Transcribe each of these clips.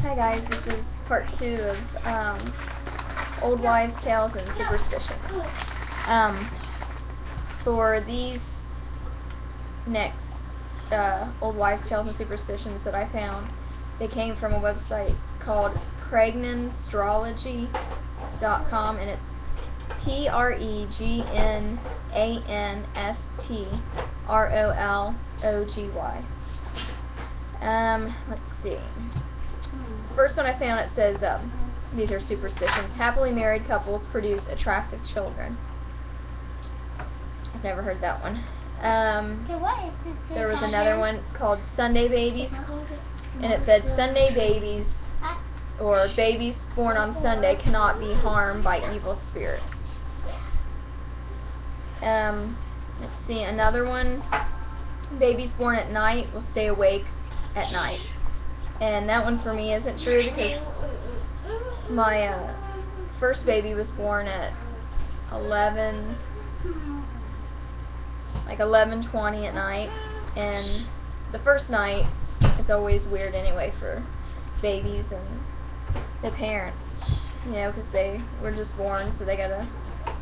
Hi guys, this is part 2 of Old Wives' Tales and Superstitions. For these next Old Wives' Tales and Superstitions that I found, they came from a website called pregnanstrology.com, and it's PREGNANSTROLOGY. Let's see. First one I found, it says, these are superstitions. Happily married couples produce attractive children. I've never heard that one. There was another one, it's called Sunday babies, and it said Sunday babies, or babies born on Sunday, cannot be harmed by evil spirits. Let's see, another one, babies born at night will stay awake at night. And that one for me isn't true, because my first baby was born at 11:20 at night, and the first night is always weird anyway for babies and the parents, you know, because they were just born, so they gotta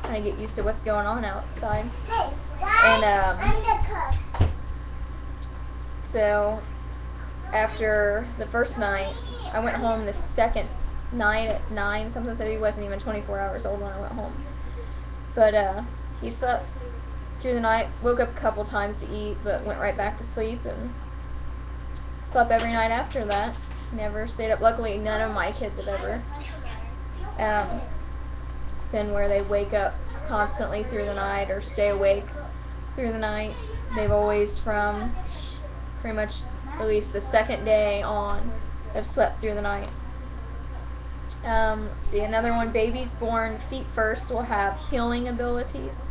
kind of get used to what's going on outside. And so after the first night, I went home the second night at 9. Something said he wasn't even 24 hours old when I went home. But he slept through the night, woke up a couple times to eat, but went right back to sleep, and slept every night after that. Never stayed up. Luckily, none of my kids have ever been where they wake up constantly through the night or stay awake through the night. They've always, from pretty much at least the second day on, have slept through the night. Let's see, another one, babies born feet first will have healing abilities.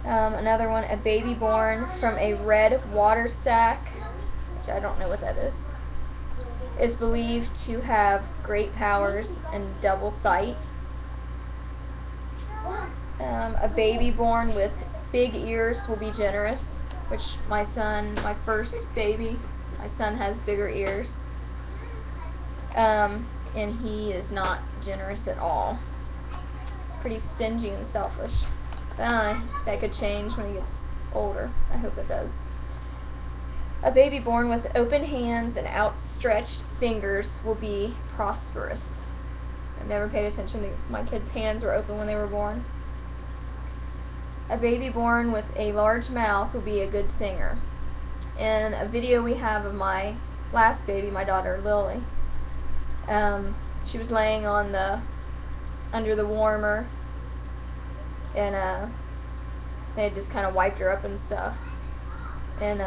Another one, a baby born from a red water sack, which I don't know what that is believed to have great powers and double sight. A baby born with big ears will be generous, which my first baby, my son has bigger ears, and he is not generous at all. He's pretty stingy and selfish. But I don't know, that could change when he gets older. I hope it does. A baby born with open hands and outstretched fingers will be prosperous. I've never paid attention to my kids' hands were open when they were born. A baby born with a large mouth will be a good singer. In a video we have of my last baby, my daughter Lily, she was laying on under the warmer, and they had just kind of wiped her up and stuff, and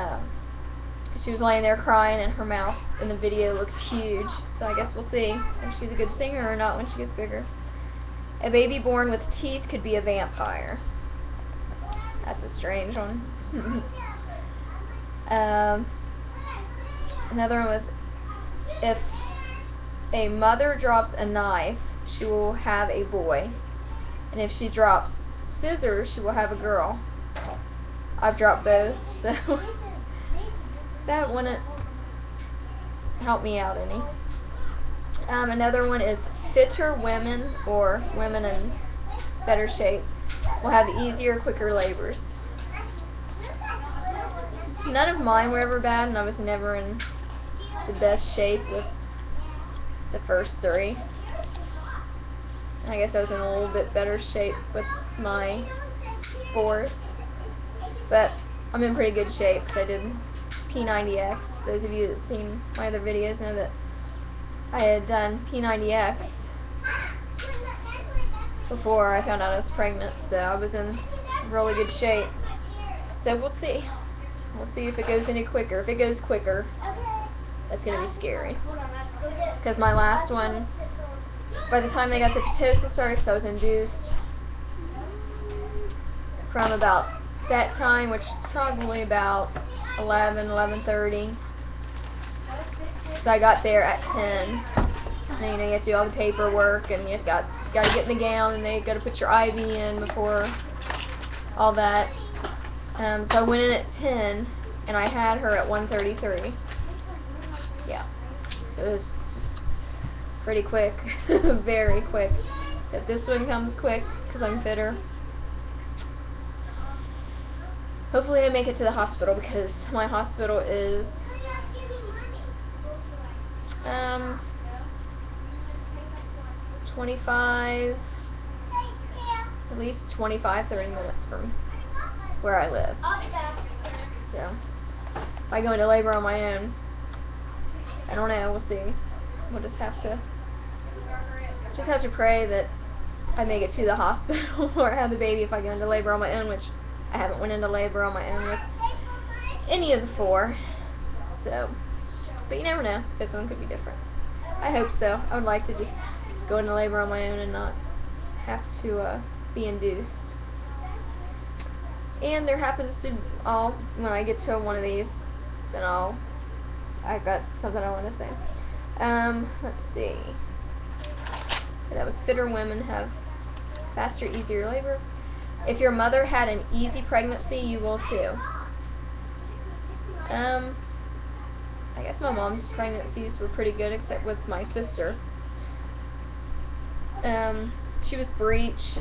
she was laying there crying, and her mouth in the video looks huge, so I guess we'll see if she's a good singer or not when she gets bigger. A baby born with teeth could be a vampire. That's a strange one. Another one was, if a mother drops a knife, she will have a boy. And if she drops scissors, she will have a girl. I've dropped both, so that wouldn't help me out any. Another one is, fitter women, or women in better shape, will have easier, quicker labors. None of mine were ever bad, and I was never in the best shape with the first 3. I guess I was in a little bit better shape with my 4th, but I'm in pretty good shape because I did P90X. Those of you that have seen my other videos know that I had done P90X before I found out I was pregnant, so I was in really good shape. So we'll see. We'll see if it goes any quicker. If it goes quicker, that's going to be scary. Because my last one, by the time they got the Pitocin started, because I was induced from about that time, which was probably about 11:30. So I got there at 10. And, you have to do all the paperwork, and you've got to get in the gown, and they got to put your IV in before all that. So I went in at 10, and I had her at 1:33. Yeah. So it was pretty quick, very quick. So if this one comes quick, because I'm fitter, hopefully I make it to the hospital, because my hospital is 25, at least 25, 30 minutes from where I live. So if I go into labor on my own, I don't know, we'll see. We'll just have to pray that I make it to the hospital or have the baby if I go into labor on my own, which I haven't went into labor on my own with any of the 4. So, but you never know. 5th one could be different. I hope so. I would like to just go into labor on my own and not have to be induced. And there happens to when I get to one of these, then I've got something I want to say. Let's see. That was fitter women have faster, easier labor. If your mother had an easy pregnancy, you will too. I guess my mom's pregnancies were pretty good, except with my sister. She was breech,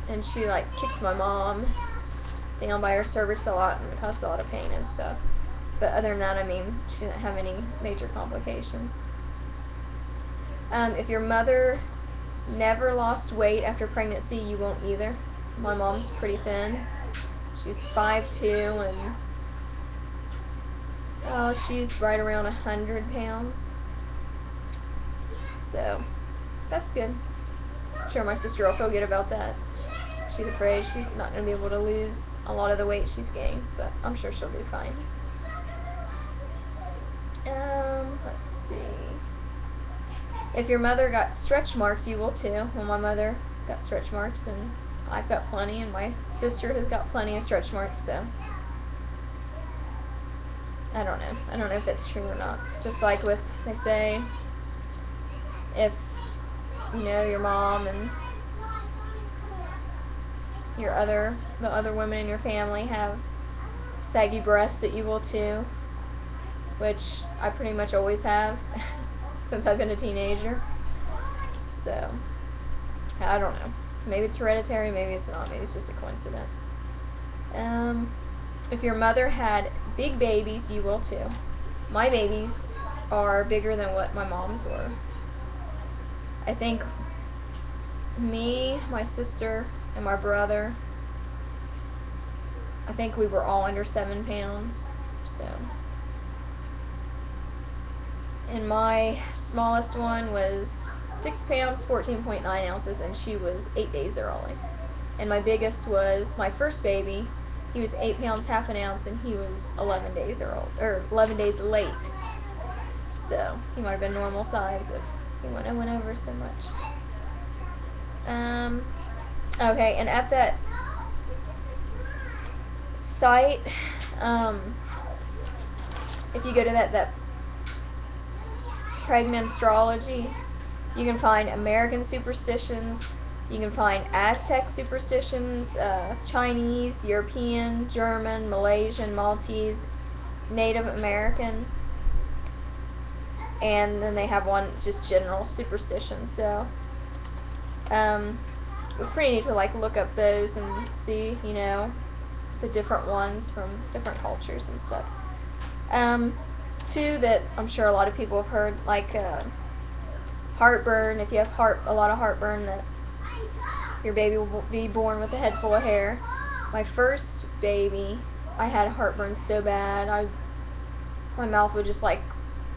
and she kicked my mom down by her cervix a lot, and it caused a lot of pain and stuff. But other than that, I mean, she didn't have any major complications. If your mother never lost weight after pregnancy, you won't either. My mom's pretty thin. She's 5'2", and she's right around 100 pounds. So that's good. I'm sure my sister will feel good about that. She's afraid she's not going to be able to lose a lot of the weight she's gained, but I'm sure she'll do fine. Let's see. If your mother got stretch marks, you will too. Well, my mother got stretch marks, and I've got plenty, and my sister has got plenty of stretch marks, so I don't know. I don't know if that's true or not. Just like they say, if, your mom and the other women in your family have saggy breasts, that you will too, which I pretty much always have since I've been a teenager. So I don't know. Maybe it's hereditary, maybe it's not, maybe it's just a coincidence. If your mother had big babies, you will too. My babies are bigger than what my mom's were. I think me, my sister, and my brother, I think we were all under 7 pounds. So, and my smallest one was 6 pounds, 14.9 ounces, and she was 8 days early. And my biggest was my first baby. He was 8 pounds, half an ounce, and he was 11 days or 11 days late. So he might have been normal size if he went over so much. Okay, and at that site, if you go to that Pregnanstrology, you can find American superstitions, you can find Aztec superstitions, Chinese, European, German, Malaysian, Maltese, Native American, and then they have one that's just general superstition. So it's pretty neat to look up those and see, the different ones from different cultures and stuff. Two that I'm sure a lot of people have heard, heartburn. If you have a lot of heartburn, that your baby will be born with a head full of hair. My first baby, I had heartburn so bad, my mouth would just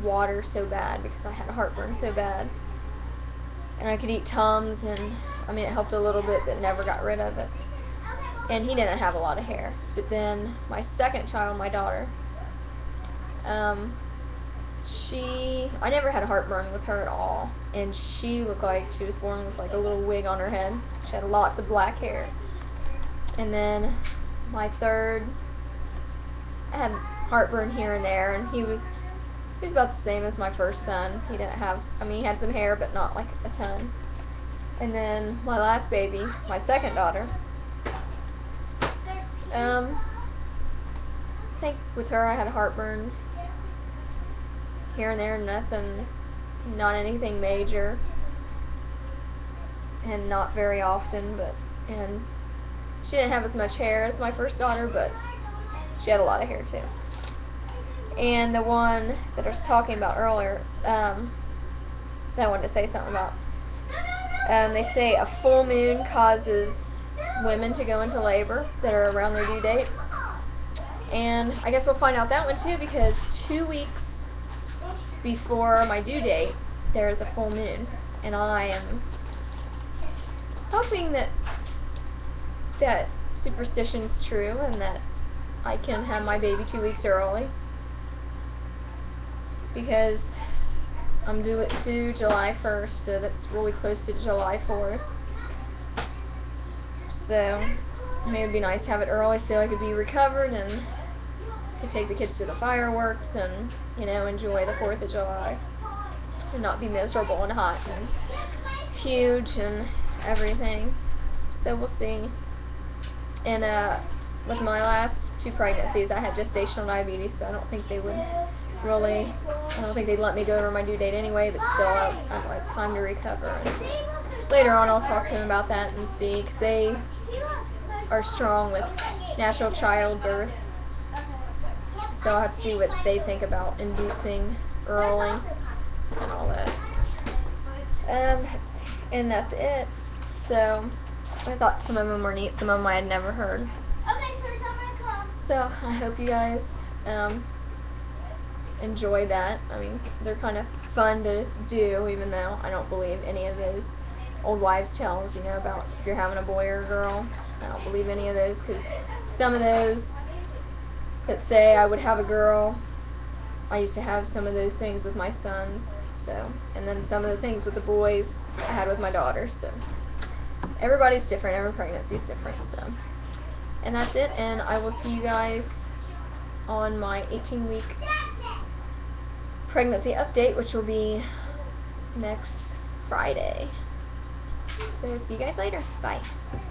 water so bad because I had heartburn so bad. And I could eat Tums, and it helped a little bit, but never got rid of it. And he didn't have a lot of hair. But then my second child, my daughter, I never had heartburn with her at all, and she looked like she was born with a little wig on her head. She had lots of black hair. And then my third, I had heartburn here and there, and he was about the same as my first son. He didn't have, he had some hair, but not a ton. And then my last baby, my second daughter, I think with her I had heartburn here and there, nothing not anything major, and not very often, and she didn't have as much hair as my first daughter, but she had a lot of hair too. And the one that I was talking about earlier, that I wanted to say something about, they say a full moon causes women to go into labor that are around their due date. And I guess we'll find out that one too, because 2 weeks before my due date, there is a full moon. And I am hoping that superstition's true and that I can have my baby 2 weeks early, because I'm due July 1st, so that's really close to July 4th. So maybe it'd be nice to have it early so I could be recovered and could take the kids to the fireworks and, enjoy the 4th of July and not be miserable and hot and huge and everything. So we'll see. And with my last 2 pregnancies, I had gestational diabetes, so I don't think they'd let me go over my due date anyway, but still I'd like time to recover. And later on I'll talk to them about that and see, because they are strong with natural childbirth, so I'll have to see what they think about inducing early and all that. And that's it. So I thought some of them were neat, some of them I had never heard. So I hope you guys enjoy that. I mean, they're kind of fun to do, even though I don't believe any of those old wives' tales, about if you're having a boy or a girl. I don't believe any of those, because some of those that say I would have a girl, I used to have some of those things with my sons, and then some of the things with the boys I had with my daughters, so everybody's different, every pregnancy's different, so. And that's it, and I will see you guys on my 18-week pregnancy update, which will be next Friday. So see you guys later. Bye.